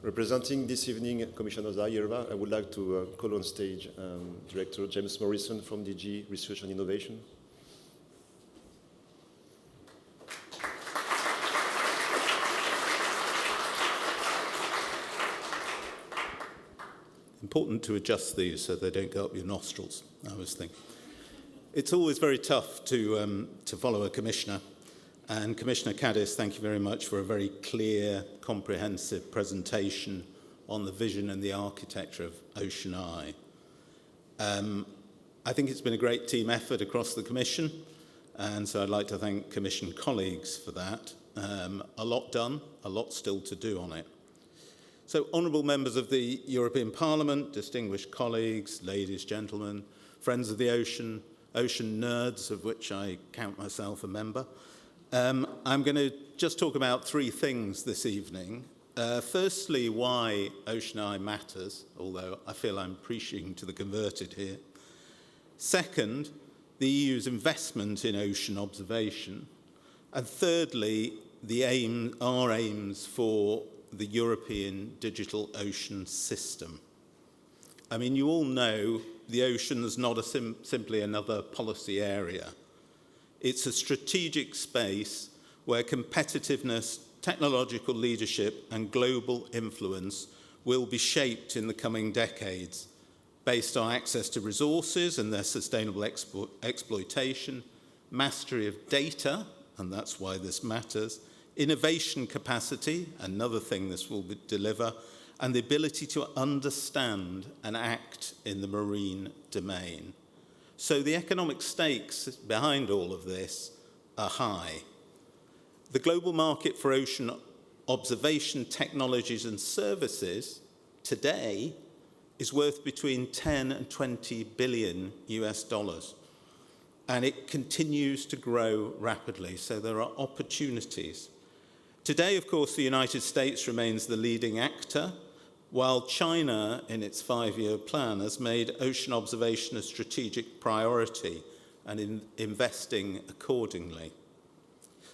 Representing this evening Commissioner Zayerva, I would like to call on stage Director James Morrison from DG Research and Innovation. Important to adjust these so they don't go up your nostrils, I was thinking. It's always very tough to follow a commissioner. And Commissioner Caddis, thank you very much for a very clear, comprehensive presentation on the vision and the architecture of OceanEye. I think it's been a great team effort across the Commission, and so I'd like to thank Commission colleagues for that. A lot done, a lot still to do on it. So, honourable members of the European Parliament, distinguished colleagues, ladies, gentlemen, friends of the ocean, ocean nerds, of which I count myself a member, I'm going to just talk about three things this evening. Firstly, why OceanEye matters, although I feel I'm preaching to the converted here. Second, the EU's investment in ocean observation. And thirdly, our aims for the European digital ocean system. I mean, you all know the ocean is not simply another policy area. It's a strategic space where competitiveness, technological leadership, and global influence will be shaped in the coming decades based on access to resources and their sustainable exploitation, mastery of data, and that's why this matters, innovation capacity, another thing this will deliver, and the ability to understand and act in the marine domain. So the economic stakes behind all of this are high. The global market for ocean observation technologies and services today is worth between 10 and 20 billion US dollars. And it continues to grow rapidly, so there are opportunities. Today, of course, the United States remains the leading actor, while China, in its 5-year plan, has made ocean observation a strategic priority and investing accordingly.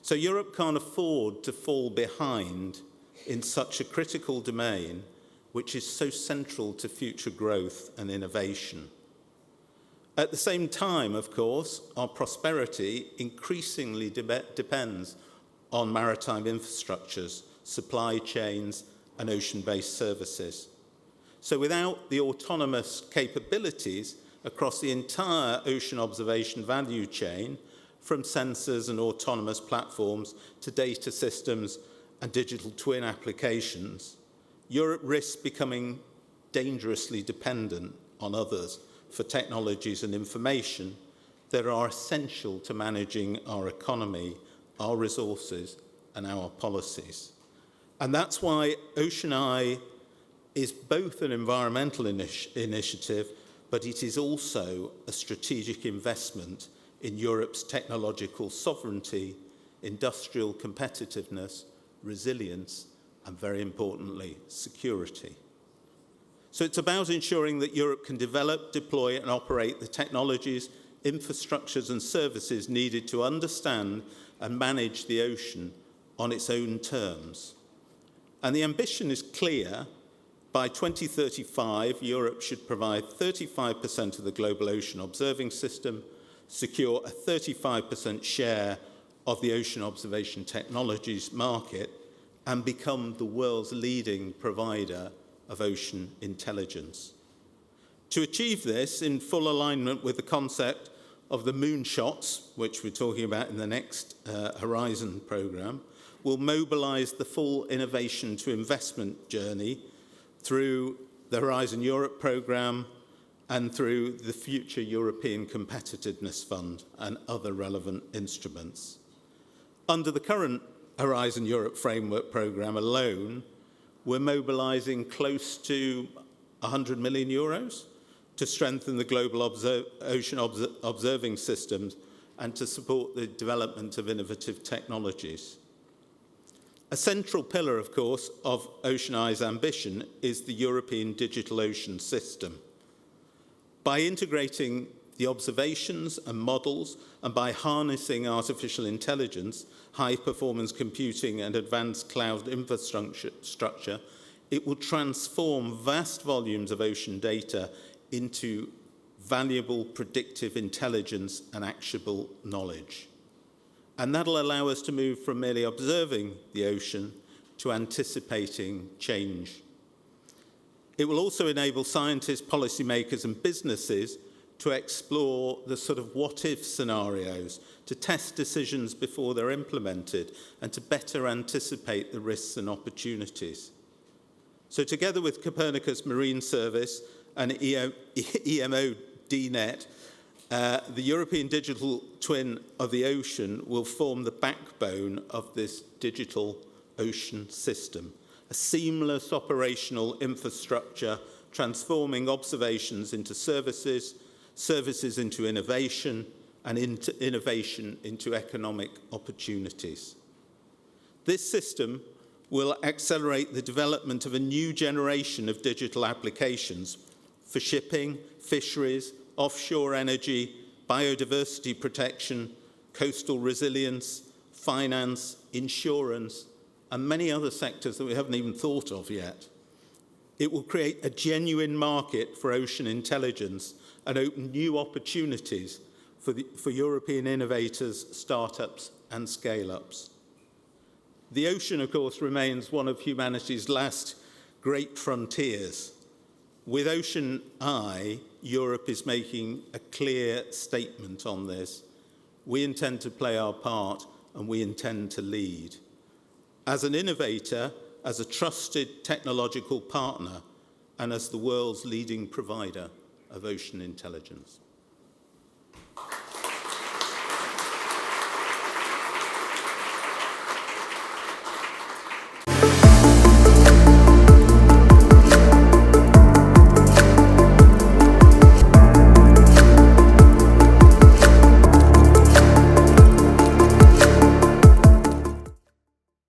So Europe can't afford to fall behind in such a critical domain, which is so central to future growth and innovation. At the same time, of course, our prosperity increasingly depends on maritime infrastructures, supply chains, and ocean-based services. So without the autonomous capabilities across the entire ocean observation value chain, from sensors and autonomous platforms to data systems and digital twin applications, Europe risks becoming dangerously dependent on others for technologies and information that are essential to managing our economy, our resources, and our policies. And that's why OceanEye is both an environmental initiative, but it is also a strategic investment in Europe's technological sovereignty, industrial competitiveness, resilience, and very importantly, security. So it's about ensuring that Europe can develop, deploy, and operate the technologies, infrastructures, and services needed to understand and manage the ocean on its own terms. And the ambition is clear. By 2035, Europe should provide 35% of the global ocean observing system, secure a 35% share of the ocean observation technologies market, and become the world's leading provider of ocean intelligence. To achieve this, in full alignment with the concept of the moonshots, which we're talking about in the next Horizon programme, will mobilise the full innovation to investment journey through the Horizon Europe programme and through the Future European Competitiveness Fund and other relevant instruments. Under the current Horizon Europe framework programme alone, we're mobilising close to 100 million euros to strengthen the global ocean observing systems and to support the development of innovative technologies. A central pillar, of course, of OceanEye's ambition is the European digital ocean system. By integrating the observations and models, and by harnessing artificial intelligence, high-performance computing, and advanced cloud infrastructure, It will transform vast volumes of ocean data into valuable predictive intelligence and actionable knowledge. And that'll allow us to move from merely observing the ocean to anticipating change. It will also enable scientists, policymakers, and businesses to explore the sort of what-if scenarios, to test decisions before they're implemented, and to better anticipate the risks and opportunities. So together with Copernicus Marine Service and EMO DNet, the European digital twin of the ocean will form the backbone of this digital ocean system, a seamless operational infrastructure transforming observations into services, services into innovation, and innovation into economic opportunities. This system will accelerate the development of a new generation of digital applications for shipping, fisheries, offshore energy, biodiversity protection, coastal resilience, finance, insurance, and many other sectors that we haven't even thought of yet. It will create a genuine market for ocean intelligence and open new opportunities for European innovators, startups, and scale-ups. The ocean, of course, remains one of humanity's last great frontiers. With OceanEye, Europe is making a clear statement on this. We intend to play our part, and we intend to lead. As an innovator, as a trusted technological partner, and as the world's leading provider of ocean intelligence.